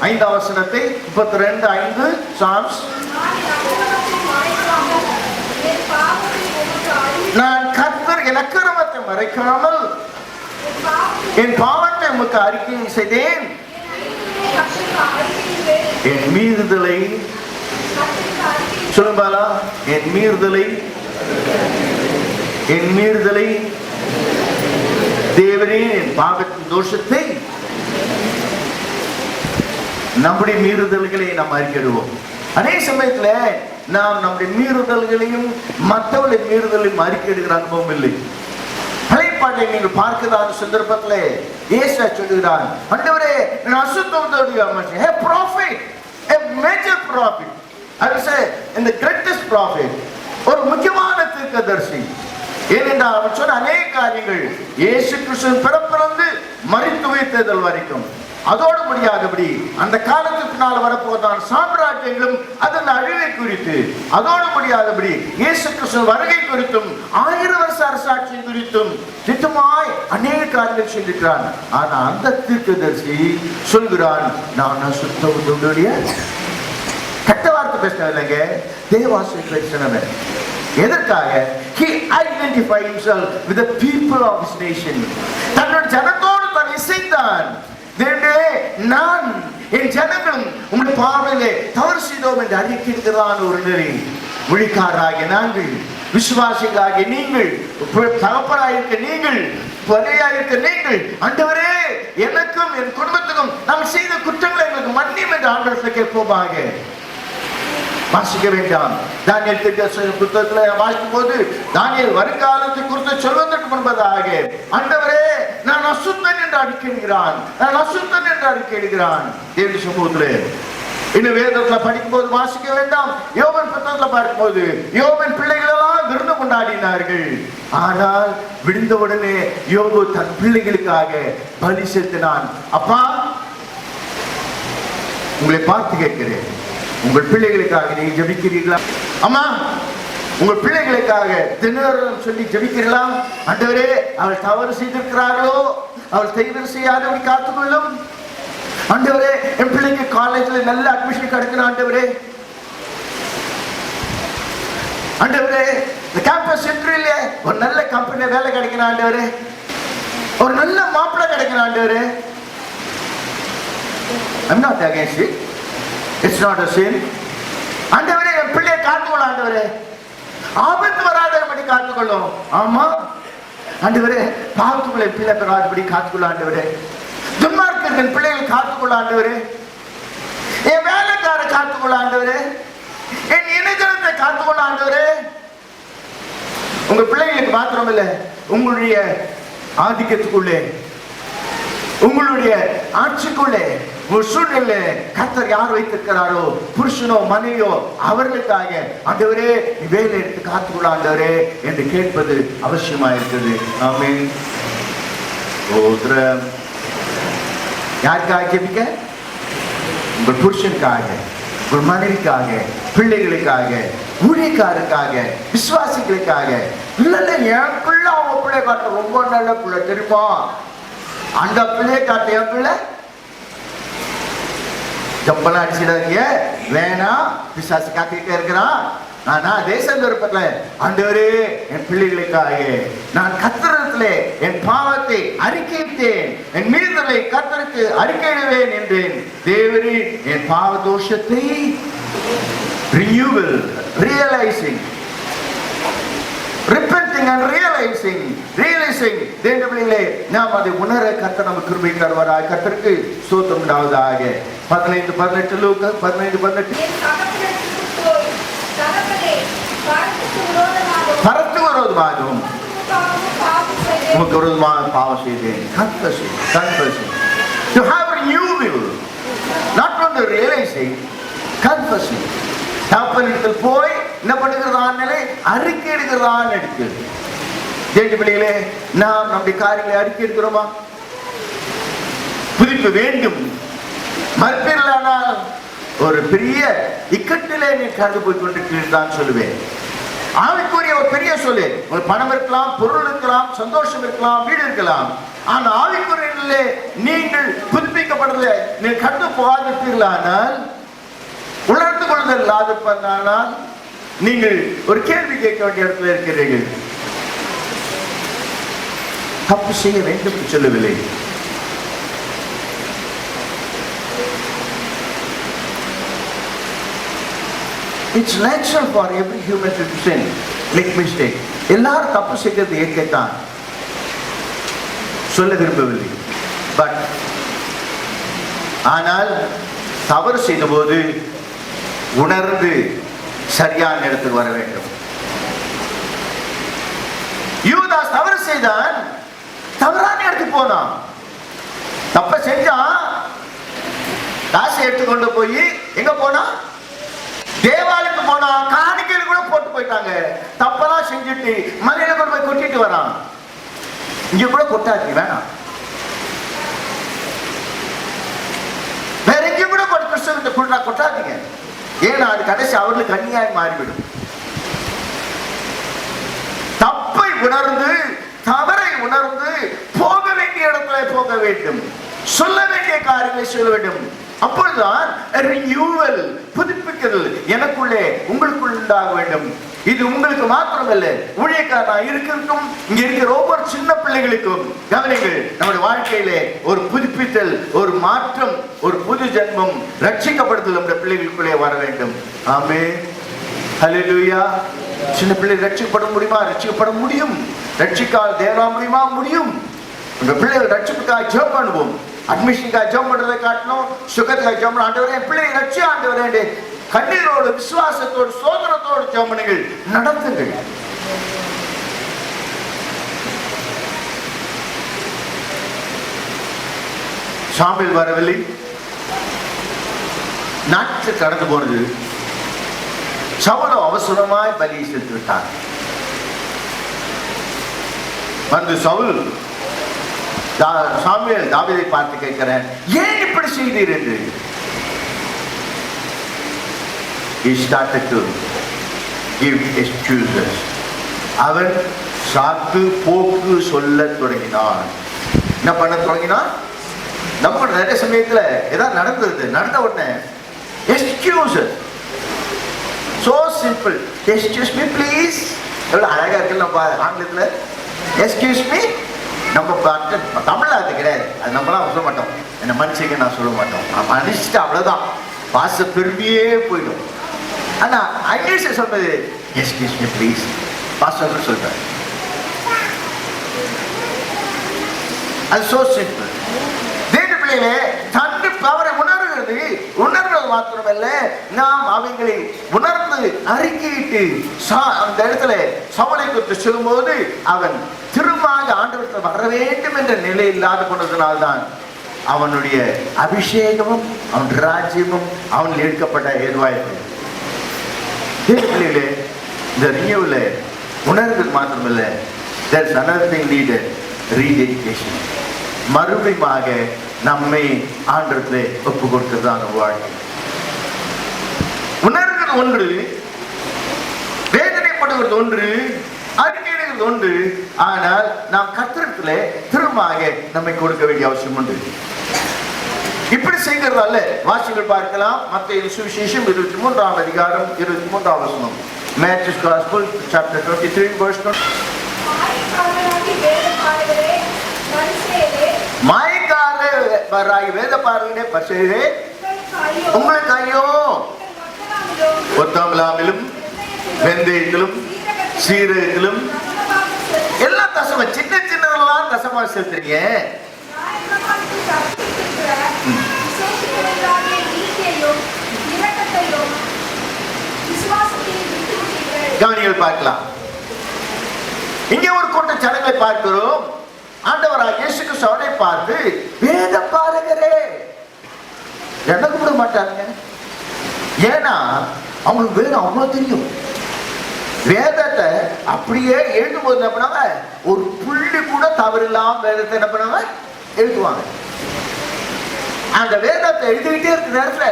5ஆம் வசனத்தை 32:5 சாம்ஸ். நான் கர்த்தர் என் அக்கிரமத்தை மறைக்காமல் என் பாவத்தை உமக்கு அறிக்கை செய்தேன், என் மீறுதலை சொல்லும்பாலா, என் மீறுதலை தேவனே, என் பாவத்தின் தோஷத்தை, நம்முடைய மீறுதல்களை நாம் அறிக்கையிடுவோம். அதே சமயத்துல நாம் நம்முடைய மீறுதல்களையும் மற்றவருடைய மீறுதலையும் அறிக்கையிடுகிற அனுபவம் இல்லை. பழையப்பாட்டை நீங்கள் பார்க்கிறதான சந்தர்ப்பத்தில் இயேசு சொல்லுகிறான், ஆண்டவரே நான் அசுத்தத்தோடைய மனுஷன், a prophet, a major prophet, I will say in the greatest prophet, ஒரு முக்கியமான தீர்க்கதரிசி. ஏனென்றால் அவர் சொன்ன அநேக காரியங்கள் இயேசு கிறிஸ்துவின் பிறப்பிலிருந்து மரித்து உயிர்த்தெழுதல் வரைக்கும், அதோடு முடியாதபடி அந்த காலத்துக்கு பின்னால் வரப்போவதான சாம்ராஜ்யங்களும் அதன் அழிவை குறித்து, அதோடு முடியாதபடி இயேசு கிறிஸ்துவின் வருகை குறித்தும் 1000 வருஷ அரசாட்சி குறித்தும் திட்டமாய் அநேக காரியங்கள் சொல்லியிருக்கிறான். ஆனா அந்த தீர்க்கதரிசி சொல்கிறான், நான் அசுத்தத்துடைய கெட்ட வார்த்தை பேசினவங்க, தேவாசி பேசினவன். எதற்காக? He identified himself with the people of his nation. தன்னுடைய ஜனத்தோடு தான் இசைந்தான். நான் என் ஜனங்களும் உங்களுடைய பார்வையிலே தவறு செய்தோம் என்று அறிக்கையிடுகிறான் ஒரு நெறி. மொழிக்காரராகிய நாங்கள், விசுவாசிகளாகிய நீங்கள், தகப்பனாயிருக்க நீங்கள், பகையாயிருக்க நீங்கள், ஆண்டவரே எனக்கும் என் குடும்பத்துக்கும் நாம் செய்த குற்றங்களை எங்களுக்கு மன்னியும் என்று ஆண்டவரை கேட்போமாக. வாசிக்க வேண்டாம். தானியேல் புத்தகத்தில் வாசிக்கும் போது தானியேல் வருங்காலத்தை குறித்து சொல்வதற்கு முன்பதாக, ஆண்டவரே நான் அசுத்தன் என்று அறிக்கையிடுகிறான், நான் அசுத்தன் என்று அறிக்கையிடுகிறான் தேவனுடைய சமூகத்திலே. இன்னும் வேதத்தில் படிக்கும் போது வாசிக்க வேண்டாம். யோபன் புத்தகத்தில் பார்க்கும்போது யோபன் பிள்ளைகள் எல்லாம் விருந்து கொண்டாடினார்கள். ஆனால் விழுந்தவுடனே யோபு தன் பிள்ளைகளுக்காக பலி செலுத்தினான். அப்பா, உங்களை பார்த்து கேட்கிறேன், உங்கள் பிள்ளைகளுக்காக நீங்க ஜெபிக்கிறீர்களா? அம்மா, உங்கள் பிள்ளைகளுக்காக தினரும் சொல்லி ஜெபிக்கிறீர்களா? ஆண்டவரே அவள் தவறு செய்திருக்கிறார்களோ அவள் தவறு செய்யாதபடி காத்துக்கொள்ளும். ஆண்டவரே என் பிள்ளைக்கு காலேஜ்ல நல்ல அட்மிஷன் கிடைக்கணும். ஆண்டவரே, ஆண்டவரே இந்த கேம்பஸ் சென்டரில் ஒரு நல்ல கம்பெனில வேலை கிடைக்கணும். ஆண்டவரே ஒரு நல்ல மாப்பிள்ளை கிடைக்கணும். ஆண்டவரே, I'm not against it. It's not a sin. ஆண்டவரே என் பிள்ளையை காத்துக்கொள்ள, ஆண்டவரே ஆபத்து வராதபடி காத்துக்கொள்ளும். ஆமா ஆண்டவரே, பாவத்துக்குள்ள பிள்ளை பெறாதபடி காத்துக்கொள்ள. ஆண்டவரே துன்மார்க்கத்தின் பிள்ளைகள் காத்துக்கொள்ள. ஆண்டவரே என் வேலைக்கார காத்துக்கொள்ள. ஆண்டவரே என் இனஜனத்தை காத்துக்கொள்ள. ஆண்டவரே உங்க பிள்ளைகளுக்கு மாத்திரம் இல்ல, உங்களுடைய ஆதிக்கத்துக்குள்ளே, உங்களுடைய ஆட்சிக்குள்ளே, ஒரு சூழ்நிலை கர்த்தர் யார் வைத்திருக்கிறாரோ, புருஷனோ மனைவியோ, அவர்களுக்காக ஆண்டவரே வேலை எடுத்து காத்துக்கொள்ள ஆண்டவரே என்று கேட்பது அவசியமா இருக்குது. ஆமென். யாருக்காக ஜெபிக்க? உங்கள் புருஷனுக்காக, உங்கள் மனைவிக்காக, பிள்ளைகளுக்காக, ஊழியக்காரருக்காக, விசுவாசிகளுக்காக. இல்ல என் பிள்ளை அவங்க பிள்ளை காட்ட ரொம்ப நல்ல பிள்ளை தெரியுமா, அந்த பிள்ளையை காட்ட என் பிள்ளை ஜம்பலாம் அடிச்சிடாதீங்க, வேணாம், பிசாசு காத்திட்டே இருக்கிறான். ஆனா அதே சந்தர்ப்பத்தில் ஆண்டவரே என் பிள்ளைகளுக்காக நான் கர்த்தரிடத்திலே என் பாவத்தை அறிக்கையிட்டேன், என் மீறுதலை கர்த்தருக்கு அறிக்கையிடுவேன் என்றேன். தேவரே என் பாவ தோஷத்தை renewal, realizing, repenting and realizing தேவனே நாம் அதை உணர கர்த்தர் நமக்கு கிருபை தருவாராக. கர்த்தருக்கு ஸ்தோத்திரம் உண்டாவதாக. 15:18 லூக்கா 15:18 பரத்து விரோதமாகவும் உமக்கு விரோதமாக பாவம் செய்தேன். confessing to have renewal, not only realizing, confessing. தகப்பனிடத்தில் போய் என்ன பண்ணுகிறதான் நிலை அறிக்கை எடுக்கிறதான் எடுக்கிறது. தேவனே நாம் நம்முடைய காரியங்களை அறிக்கை எடுக்கிறோமா? புதுப்பிக்க வேண்டும். மறுப்பீர்களானால் ஒரு பெரிய இக்கட்டிலே நீ கடந்து போய் கொண்டிருக்கிறீர்கள் தான் சொல்லுவேன். ஆவிக்குரிய ஒரு பெரிய சொல்லு. உங்களுக்கு பணம் இருக்கலாம், பொருள் இருக்கலாம், சந்தோஷம் இருக்கலாம், வீடு இருக்கலாம். ஆனா ஆவிக்குரிய நீங்கள் புதுப்பிக்கப்படுவதை நீங்கள் கண்டு போகாதிருப்பீர்களானால், உணர்ந்து கொள்ளுதல் இல்லாதிருப்பதானால் நீங்கள் ஒரு கேள்வி கேட்க வேண்டிய இடத்துல இருக்கிறீர்கள். தப்பு செய்ய வேண்டும் என்று சொல்லவில்லை. It's natural for every human to sin, make mistake. எல்லாரும் தப்பு செய்கிறது இயற்கைத்தான், சொல்ல விரும்பவில்லை. பட் ஆனால் தவறு செய்த போது உணர்ந்து சரியான இடத்துக்கு வர வேண்டும். யூதாஸ் தவறு செய்தான், தவறான இடத்துக்கு போனான். தப்ப செஞ்சான், காசை எடுத்துக்கொண்டு போய் எங்க போனா, தேவாலயத்துக்கு போனா, காணிக்கையில் கூட போட்டு போயிட்டாங்க. தப்பெல்லாம் செஞ்சுட்டு மலையில கொண்டு போய் கொட்டிட்டு வரான். இங்க கூட கொட்டாச்சு, வேணாம். வேற எங்கேயும் கூட கிறிஸ்தவத்தை கொட்டாதீங்க. ஏன்னா அது கடைசி அவர்களுக்கு அநியாயம் மாறிவிடும். தப்பை உணர்ந்து, தவறை உணர்ந்து போக வேண்டிய இடத்துல போக வேண்டும், சொல்ல வேண்டிய காரியங்களை சொல்ல வேண்டும். அப்பொழுதுதான் ரினியூவல், புதுப்பிக்கிறது எனக்குள்ளே உங்களுக்குள் உண்டாக வேண்டும். இது உங்களுக்கு மாத்திரமல்ல, ஊழியக்காரனா இருக்கிறதுக்கும் இங்க இருக்கிற ஒவ்வொரு சின்ன பிள்ளைகளுக்கும் கவனிங்கள். நம்முடைய வாழ்க்கையிலே ஒரு புதுப்பித்தல், ஒரு மாற்றம், ஒரு புது ஜென்மம், ரட்சிக்கப்படுதல் நம்முடைய பிள்ளைகளுக்குள்ளே வர வேண்டும். ஆமென், ஹல்லேலூயா. சின்ன பிள்ளை ரட்சிக்கப்பட முடியுமா? ரட்சிக்கப்பட முடியும். ரட்சிக்கால் தேவா முடியுமா? முடியும். உங்க பிள்ளைகள் ரட்சிப்புக்காக ஜெபம் பண்ணுவோம். அட்மிஷனுக்காக ஜெபம் பண்றதை காட்டணும், சுகத்துக்காக ஜெபம் பண்ண, ஆண்டவரே என் பிள்ளையை ரட்சி ஆண்டவரே, கண்ணீரோடு, விசுவாசத்தோடு, சோதனத்தோடு ஜெபம் பண்ணுங்கள், நடத்துங்கள். சாமில் வரவில்லை, நாட்கள் கடந்து போனது. சவுல் அவசரமாய் பலி செலுத்தி விட்டார். வந்து சவுல் சாமுவேல் தாவீதை பார்த்து கேட்கிறேன், ஏன் இப்படி செய்தீர் என்று. He started to give excuses. அவன் சாக்கு போக்கு சொல்ல தொடங்கினான். என்ன பண்ண தொடங்கினான்? நம்ம நிறைய சமயத்துல ஏதாவது நடந்த உடனே excuses. So simple. Excuse me please. எவ்வளவு அழகா இருக்குல்ல நம்ம ஆங்கிலத்துல. Excuse me. நம்ம தமிழ்ல அது கிடையாது, அது நம்மளாம் சொல்ல மாட்டோம். என்ன மனுஷங்க நான் சொல்ல மாட்டோம், மனுஷிட்டு அவ்வளவுதான், பாச பெருமையே போயிடும். ஆனா இங்கிலீஷ்ல சொல்றது எக்ஸ்கியூஸ் மீ ப்ளீஸ், பாஸ்டர் சொல்றேன். அது சோ சிம்பிள். தேவ பிள்ளைகளே, தன்னை பவரை உணர்வது மாத்திரமல்ல, நாம் அவைகளை உணர்ந்து அறிக்கையிட்டு அந்த இடத்துல சவுலை குறித்து சொல்லும்போது அவன் திரும்ப ஆண்டவருக்கு வர வேண்டும் என்ற நிலை இல்லாத போனதுனால்தான் அவனுடைய அபிஷேகமும் அவன் ராஜ்யமும் அவன் எடுக்கப்பட்ட ஏதுவாயிருக்கு. இந்த ரினியூவல உணர்வு மாத்திரமல்ல, there is another thing needed, rededication. மறுபடியுமாக நம்மை ஆண்டவரிலே ஒப்பு கொடுக்கிறதான வாழ்க்கை. உணர்கிறது ஒன்று, வேதனைப்படுகிறது ஒன்று, அறிக்கையிடுகிறது ஒன்று. ஆனால் நாம் கர்த்தரிடத்திலே திரும்பமாக நம்மை கொடுக்க வேண்டிய அவசியம் உண்டு. இப்படி செய்கிறதால வாசிகள் பார்க்கலாம். மத்தேயு சுவிசேஷம் 23ஆம் அதிகாரம் 23ஆம் வசனம். Matthew's Gospel chapter 23 verse 1. மாயக்காரராகி வேதபாரகனே பரிசேயரே, உங்களுக்கு ஐயோ, ஒத்தாமலாமிலும் வெந்தயத்திலும் சீரகத்திலும் எல்லாம் தசம, சின்ன சின்னதெல்லாம் தசமா செலுத்துறீங்க. கவனிகள் பார்க்கலாம். இங்கே ஒரு கூட்ட ஜனங்களை பார்க்கிறோம். ஆண்டவராகிய இயேசு கிறிஸ்துவை பார்த்து வேத பாரகரே என்ன கூப்பிட மாட்டாங்க. ஏன்னா அவங்களுக்கு வேதம் அவ்வளவு தெரியும். வேதத்தை அப்படியே எழுதும்போது என்ன பண்ணாங்க, ஒரு புள்ளி கூட தவறு இல்லாம வேதத்தை என்ன பண்ணாங்க எழுதுவாங்க. அந்த வேதத்தை எழுதிக்கிட்டே இருக்கிற நேரத்துல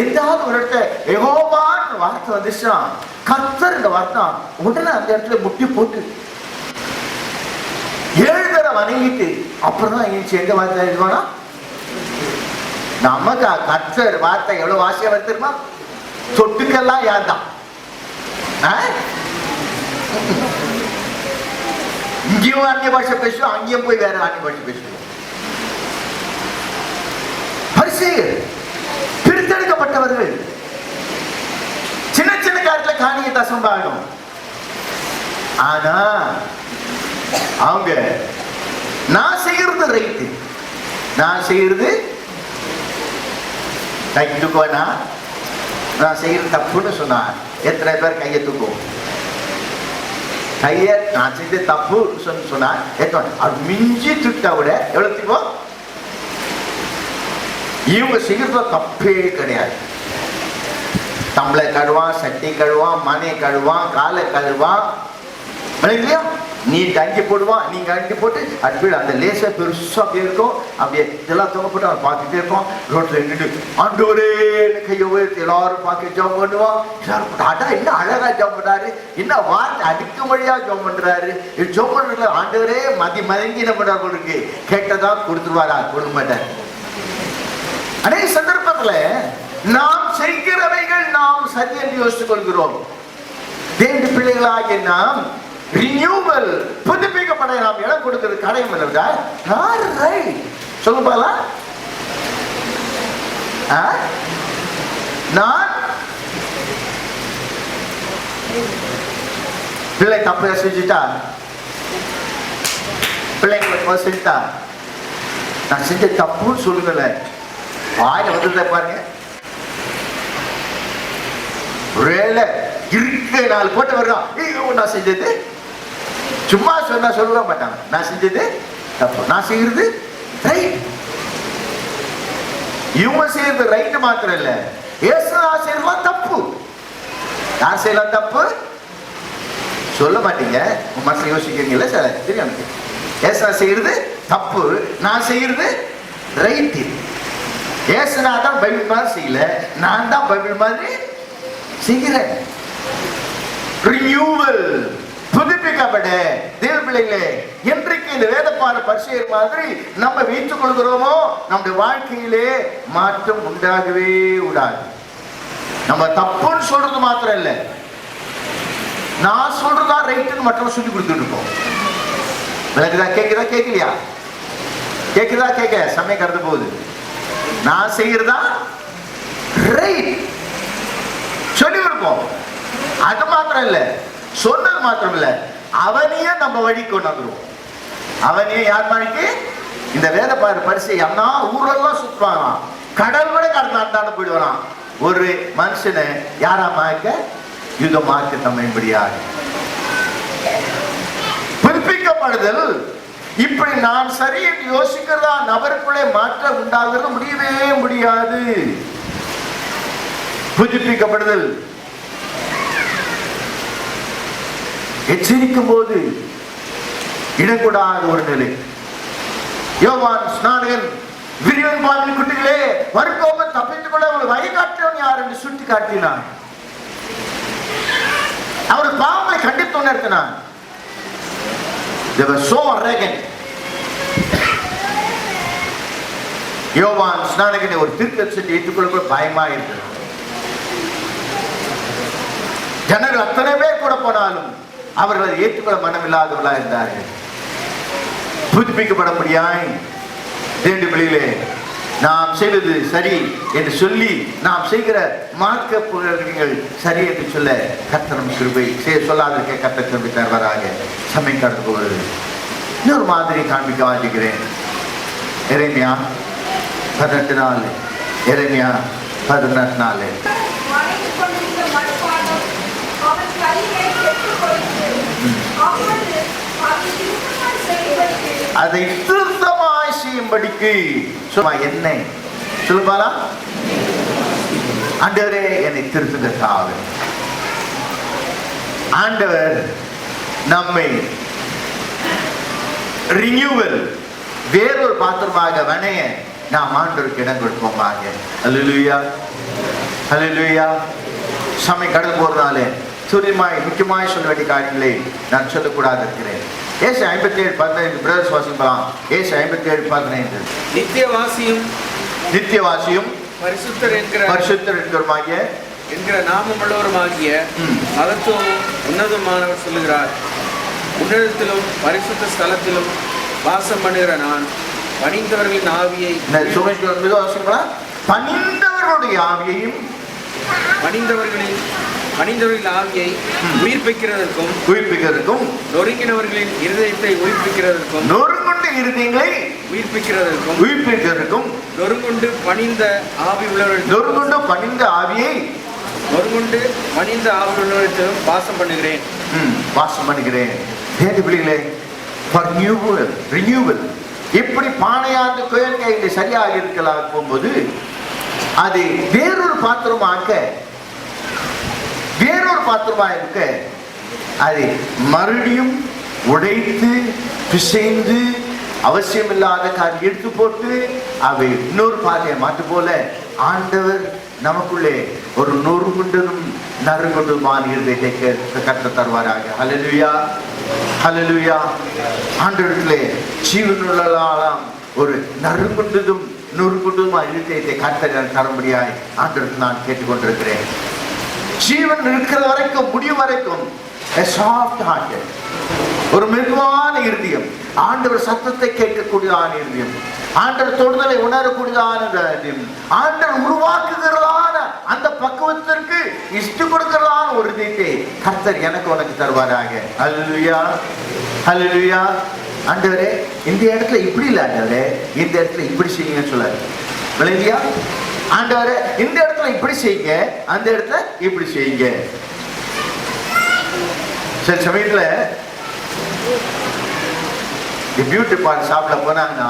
எந்தாவது ஒரு இடத்துல யெகோவான்னு வார்த்தை வந்துச்சுன்னா, கர்த்தர் வார்த்தை, உடனே அந்த இடத்துல முட்டி போட்டு 7 தடவை வணங்கிட்டு அப்புறம் தான் எங்க வார்த்தை எழுதுவானா. நமக்கு கர்த்தர் வார்த்தை எவ்வளவு வாசியா வருமா, தொட்டுக்கெல்லாம் யார் தான். இங்கேயும் அந்நிய பாஷை பேசுவோம், அங்கேயும் போய் வேற அந்நிய பாஷை பேசுவோம். பரிசேயர் பிரித்தெடுக்கப்பட்டவர்கள், சின்ன சின்ன காரியத்துல காணிய தசம்பாகும். ஆனா அவங்க நான் செய்யறது ரைட்டு, நான் செய்யறது கை தூக்குவனா, நான் செய்யறது தப்புன்னு சொன்னா எத்தனை பேர் கையை தூக்குவோம்? கைய நான் செஞ்ச தப்பு சொன்னா அது மிஞ்சி தூக்கிட்டா விட எவ்வளவு தூக்குவோம்? இவங்க செய்யறது தப்பே கிடையாது. தம்பளை கழுவான், சட்டி கழுவான், மனை கழுவான், காலை கழுவான், இல்லையா? நீ அங்கி போடுவான், நீங்க அங்கி போட்டு அது அந்த லேசா பெருசா இருக்கும். அப்படியே இதெல்லாம் தொங்க போட்டு அவன் பார்த்துட்டே இருப்பான். ரோட்ல நின்று ஆண்டவரே கையை உயர்த்தி எல்லாரும் பார்க்க ஜெபம் பண்ணுவான். அடா என்ன அழகா ஜெபம் பண்றாரு, என்ன வார்த்தை அடுக்குமொழியா ஜெபம் பண்றாரு. ஜெபம் பண்றதுல ஆண்டவரே மதங்கி என்ன பண்றாரு இருக்கு, கேட்டதா கொடுத்துருவாரா, கொடுக்க மாட்டார். அதே சந்தர்ப்பத்துல நாம் செய்கிறவைகள் நாம் சரி என்று யோசித்துக் கொள்கிறோம். தேவனுடைய பிள்ளைகளாகிய நாம் ரினியூவல், புதுப்பிக்கப்பட நாம் இடம் கொடுக்கிறது கடையம் இல்லையா? சொல்லுப்பால நான் பிள்ளை தப்பு செஞ்சுட்டா, பிள்ளைங்களுக்கு செஞ்சுட்டா, நான் செஞ்ச தப்புன்னு சொல்லுங்கல, வாயில வந்து பாருங்க. ஒருவேளை இருக்க 4 போட்டு வர்றோம், நான் செஞ்சது சும்மா சொன்னா சொல்ல மாட்டாங்க. நான் செஞ்சது தப்பு, நான் செய்யறது ரைட். இவங்க செய்யறது ரைட் மாத்திரம் இல்ல, செய்யலாம் தப்பு. யார் செய்யலாம் தப்பு சொல்ல மாட்டீங்க, உங்க மனசுல யோசிக்கிறீங்கல்ல சார், தெரியும். ஏசா செய்யறது தப்பு, நான் செய்யறது ரைட். ஏசனா தான் பைபிள் மாதிரி செய்யல, நான் தான் பைபிள் மாதிரி செய்கிறேன். ரினியூவல், புதுப்பிக்கப்பட தேவ பிள்ளைகளே, என்றைக்கு இந்த வேதப்பாட பரிசேயர் மாதிரி நம்ம வைத்துக் கொள்கிறோமோ நம்முடைய வாழ்க்கையிலே மாற்றம் உண்டாகவே கூடாது. நம்ம தப்புன்னு சொல்றது மாத்திரம் இல்ல, நான் சொல்றதா ரைட்டுன்னு மட்டும் சொல்லி கொடுத்துட்டு இருக்கோம். விளக்குதா? கேக்குதா? கேட்கலையா? கேக்குதா? கேட்க சமயம் கடந்து போகுது. நான் செய்யறதா ரைட் சொல்லி கொடுப்போம். அது மாத்திரம் இல்ல, சொன்னது மாத்திரம் இல்ல, அவனையே நம்ம வழி கொண்டு வந்துருவோம். அவனையே யார் வழிக்கு? இந்த வேத பரிசை அண்ணா ஊரெல்லாம் சுற்றுவாங்களாம், கடல் கூட கடந்தாண்டான போயிடுவான். ஒரு மனுஷனை யாராமாக்க யுகமாக்க தம்மைபடியாக புதுப்பிக்கப்படுதல். இப்படி நான் சரி என்று யோசிக்கிறதா நபருக்குள்ளே மாற்றம் உண்டாகிறது முடியவே முடியாது. புதுப்பிக்கப்படுதல் எச்சரிக்கும் போது இடக்கூடாத ஒரு நிலை. யோவான் ஸ்நானகன் விரியன் பாலின் குட்டிகளே வரும்போது தப்பித்துக் கொள்ள அவர்கள் வழிகாட்டினவன் யார் என்று சுட்டி காட்டினான். அவர் பாவங்களை கண்டித்து உணர்த்தினான். They were so arrogant. யோவான் ஸ்நானகனை ஒரு தீர்க்கதரிசியை ஏற்றுக்கொள்ள பயமா இருக்கிறது. ஜனங்கள் அத்தனை பேர் கூட போனாலும் அவர்களை ஏற்றுக்கொள்ள மனமில்லாதவர்களா இருந்தார்கள். புதுப்பிக்கப்பட முடியாய் தேவனுடைய பிள்ளைகளே, நாம் செய்வது சரி என்று சொல்லி நாம் செய்கிற மார்க்க புகழ்கள் சரி என்று சொல்ல கர்த்தர் கிருபை செய்ய சொல்லாதிருக்க கர்த்தர் கிருபை தருவாராக. சமயம் கடந்து போகிறது. இன்னொரு மாதிரி காண்பிக்க வாஞ்சிக்கிறேன். எரேமியா 18:4. எரேமியா 18:4. அதை திருத்தமாய் செய்யும்படிக்கு என்னை சொல்லுவாரா? ஆண்டவரே என்னை திருத்துவதற்காக ஆண்டவர் நம்மை ரினியூவல் வேறொரு பாத்திரமாக வணைய நாம் ஆண்டவருக்கு இடம் கொடுப்போமாக. அல்லேலூயா. ஹல்லேலூயா. சமயம் கடந்து போறதுனால துரிதமாய் முக்கியமாய் சொல்ல வேண்டிய காரியங்களை நான் சொல்லக்கூடாது இருக்கிறேன். ஏசு 57:15 பிரதர்ஸ் வாசிக்கலாம். ஏசு 57:15 நித்தியவாசியும் பரிசுத்தர் என்கிற நாமமுள்ளவருமாகிய மகத்துவமும் உன்னதமானவர் சொல்லுகிறார். உன்னதத்திலும் பரிசுத்த ஸ்தலத்திலும் வாசம் பண்ணுகிற நான் பணிந்தவர்களின் ஆவியை பணிந்தவர்களுடைய ஆவியையும் பணிந்தவர்களின் ஆவியை உயிர்ப்பிக்கிறதற்கும் நொறுங்கினவர்களின் இருதயத்தை உயிர்ப்பிக்கிறதற்கும் நொறுங்குண்ட இருதயங்களை உயிர்ப்பிக்கிறதற்கும் நொறுங்குண்டு பணிந்த ஆவி உள்ளவர்களிடத்திலும் வாசம் பண்ணுகிறேன். ரினியூவல். எப்படி பானையாந்து கோயில் கையில் சரியாக இருக்கலாம் போகும்போது அது வேறொரு பாத்திரமாக இருக்க அதை மறுபடியும் உடைத்து பிசைந்து அவசியமில்லாத காரியம் எடுத்து போட்டு அவை இன்னொரு பாதையை மாற்று போல ஆண்டவர் நமக்குள்ளே ஒரு நொறுங்குண்டதும் நறுங்குண்டதுமான இருதயத்தை கற்று தருவாராக. ஹல்லேலூயா, ஹல்லேலூயா. ஆண்டவர்களே ஜீவனுள்ளலாம் ஒரு நறுங்குண்டதும் நொறுங்குண்டதுமா இருதயத்தை கற்று தரும்படியாய் ஆண்டவருக்கு நான் கேட்டுக்கொண்டிருக்கிறேன். ஜீவன் இருக்கிற வரைக்கும் முடியும் வரைக்கும் ஒரு மெதுவான இருதயம், ஆண்டவர் சத்தத்தை கேட்கக்கூடியதான இருதயம், ஆண்டவர் தொடுதலை உணரக்கூடியதான இருதயம், ஆண்டவர் உருவாக்குகிறதான அந்த பக்குவத்திற்கு இஷ்டம் கொடுக்கிறதான ஒரு இதயத்தை கர்த்தர் எனக்கு உனக்கு தருவாராக. ஹல்லேலூயா, ஹல்லேலூயா. ஆண்டவரே இந்த இடத்துல இப்படி இல்லை, ஆண்டவரே இந்த இடத்துல இப்படி செய்யுங்கன்னு சொல்லாரு. விளையா ஆண்டவரே இந்த இடத்துல இப்படி செய்யுங்க, அந்த இடத்துல இப்படி செய்யுங்க. சில சமயத்துல பியூட்டி பார்லர் ஷாப்ல போனாங்கன்னா,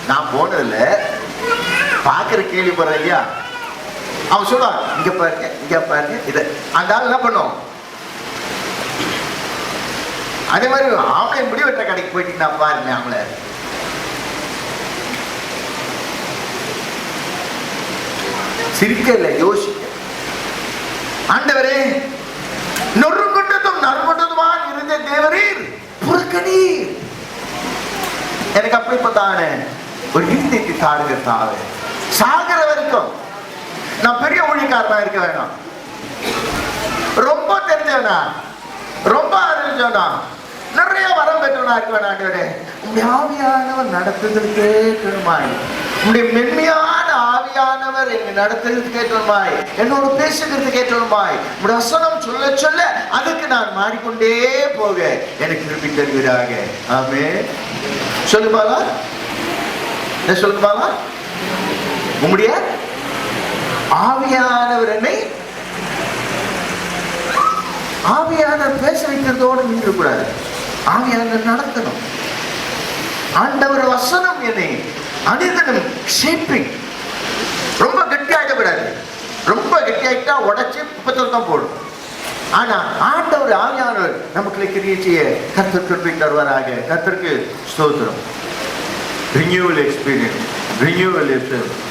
நான் போனதில்ல, பாக்குற கேள்விப்படுறேன் இல்லையா, அவன் சொல்லுவான் இங்க பாருங்க இதை. அந்த ஆள் என்ன பண்ணும், அதே மாதிரி ஆம்பளை முடி வெட்டுற கடைக்கு போயிட்டீங்கன்னா பாருங்க, அவங்கள சிரிக்க இல்லை, யோசிக்க. ஆண்டவரே நொறுங்குண்டதும் நறுங்குண்டதுமா இருந்த தேவரீர் புறக்கணீர். எனக்கு அப்படிப்பட்டான ஒரு இருதயத்தை தாழ்கிறதாக சாகிற வரைக்கும் நான் பெரிய ஊழியக்காரனா இருக்க வேணாம், ரொம்ப தெரிஞ்சவனா, ரொம்ப அறிஞ்சவனா, நிறைய வரம் பெற்றவனா இருக்க வேணாம். ஆண்டவரே உங்களுடைய ஆவியானவர் நடத்துதலுக்கு ஏற்றமாய், உங்களுடைய மென்மையான ஆவியானவர் எங்க நடத்துறதுக்கு ஏற்றமாய், என்னோட பேசுகிறதுக்கு ஏற்றமாய், உங்களுடைய வசனம் சொல்ல சொல்ல அதுக்கு நான் மாறிக்கொண்டே போக எனக்கு திருப்பி தருவீராக. ஆமென். சொல்லுமாலா, என்ன சொல்லுமாலா, உங்களுடைய ஆவியானவர் என்னை, ஆவியானவர் பேச வைக்கிறதோடு நின்று கூடாது, ஆவியானவர் நடத்தணும். ஆண்டவர் வசனம் என்னை அனிதனும் ஷேப்பிங். ரொம்ப கெட்டியாயிட விடாது, ரொம்ப கெட்டியாயிட்டா உடைச்சு குப்பத்தில் தான் போடும். ஆனா ஆண்டவர் ஆவியானவர் நமக்கு கிரியை செய்ய கர்த்தர் கிருபை தருவாராக. கர்த்தருக்கு ஸ்தோத்திரம். ரினியூவல் எக்ஸ்பீரியன்ஸ், ரினியூவல்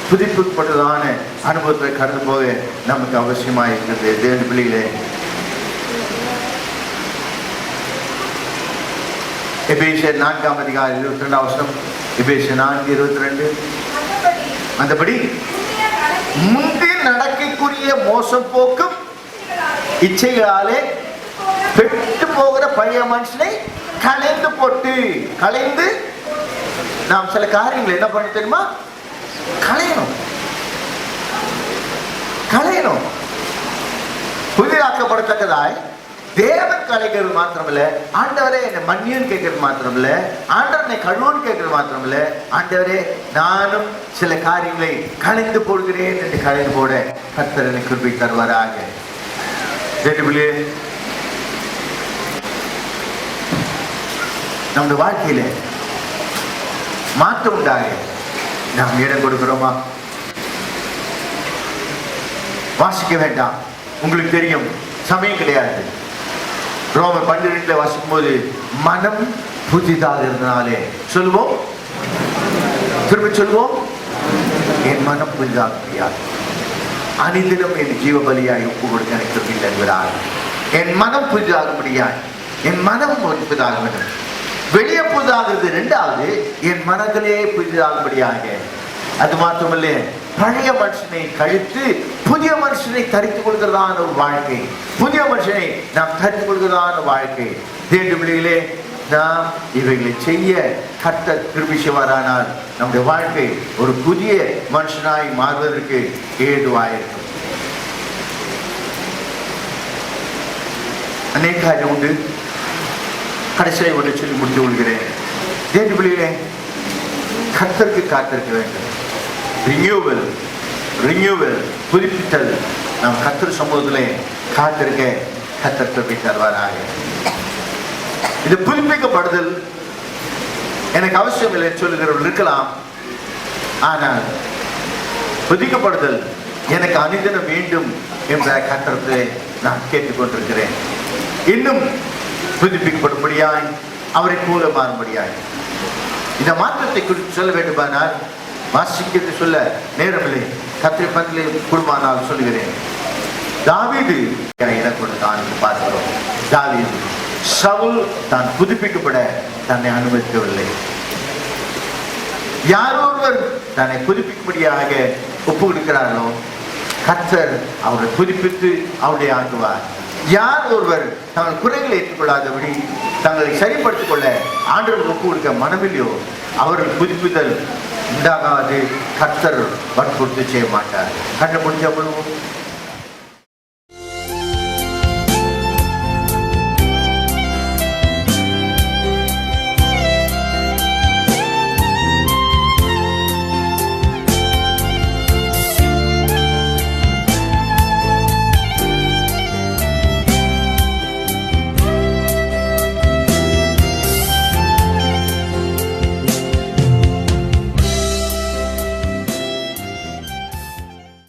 புதுப்பிக்கப்பட்டதான அனுபவத்தை கடந்து போக நமக்கு அவசியமாக இருக்கிறது. தேவ பிள்ளைகளே, எபேசியர் 4:22 எபேசியர் 4:22 அந்தபடி முந்தி நடக்கைக்குரிய மோசம் போக்கும் இச்சைகளாலே பெற்று போகிற பழைய மனுஷனை களைந்து நாம் சில காரியங்களை என்ன பண்ண தெரியுமா, களையணும். புதிதாக்கப்படத்தக்கதாய் தேவன் கலைக்கிறது மாத்திரமில்ல, ஆண்டவரே என்னை மன்னியன்னு கேட்கறது மாத்திரமில்ல, ஆண்டவர் என்னை கழுவுன்னு கேட்கறது மாத்திரமில்ல, ஆண்டவரே நானும் சில காரியங்களை கலைந்து போடுகிறேன் என்று கலைந்து போட கர்த்தர் என்னை கிருபை தருவாராக. நம்முடைய வாழ்க்கையில மாற்றம் உண்டாக நாம் இடம் கொடுக்கிறோமா? வாசிக்க வேண்டாம், உங்களுக்கு தெரியும், சமயம் கிடையாது. ரோமர் 12 வாசிக்கும் போது மனம் புதிதாக இருந்தனாலே சொல்லுவோம், திரும்ப சொல்லுவோம், என் மனம் புதிதாக முடியாது. அனிதினம் என் ஜீவ பலியாய் ஒப்பு கொடுக்க எனக்கு தருகிறார். என் மனம் புதிதாகும்படியாய், என் மனம் புதிதாக வேண்டும். வெளியே புதிதாகிறது ரெண்டாவது, என் மனதிலே புதிதாகும்படியாக. அது மாத்திரமல்ல, பழைய மனுஷனை கழித்து புதிய மனுஷனை தரித்துக் கொள்கிறதான ஒரு வாழ்க்கை, புதிய மனுஷனை நாம் தரித்துக் கொள்கிறதான வாழ்க்கை. தேவர்களே, நாம் இவைகளை செய்ய கர்த்தர் கிருபை செய்வாரானால் நம்முடைய வாழ்க்கை ஒரு புதிய மனுஷனாய் மாறுவதற்கு ஏதுவாயிருக்கும். அநேக காரியம் உண்டு. கடைசியை ஒன்று சொல்லி முடித்து கொள்கிறேன். தேவர்களே, கர்த்தருக்கு காத்திருக்க வேண்டும். ரினியூவல், புதுப்பித்தல். நாம் கர்த்தர் சமூகத்திலே காத்திருக்க கர்த்தர் கிருபை தருவாராக. இது புதுப்பிக்கப்படுதல் எனக்கு அவசியம் இல்லை சொல்லுகிறவர்கள் இருக்கலாம். ஆனால் புதுப்பிக்கப்படுதல் எனக்கு அனுதினம் வேண்டும் என்ற கர்த்தரை நான் கேட்டுக்கொண்டிருக்கிறேன். இன்னும் புதுப்பிக்கப்படும்படியாய், அவரை போல மாறும்படியாய். இந்த மாற்றத்தை குறித்து சொல்ல வேண்டுமானால் வாசிக்கிறது சொல்ல நேரமில்லை. கர்த்தரை பற்றிலே குடும்பமானால் சொல்லுகிறேன். தாவீது இடம் கொடுத்தான் என்று பார்க்கிறோம். தாவீது, சவுல் தான் புதுப்பிக்கப்பட தன்னை அனுமதிக்கவில்லை. யார் ஒருவர் தன்னை புதுப்பிக்கும்படியாக ஒப்பு கொடுக்கிறார்களோ கர்த்தர் அவரை புதுப்பித்து அவருடைய ஆக்குவார். யார் ஒருவர் தங்கள் குறைகளை ஏற்றுக்கொள்ளாதபடி தங்களை சரிப்படுத்திக் கொள்ள ஆண்டவருக்கு ஒப்பு கொடுக்க மனமில்லையோ அவர்கள் புதுப்பித்தல் உண்டாகாது. கர்த்தர் வற்புறுத்தி செய்ய மாட்டார். கண்ணை முடிஞ்ச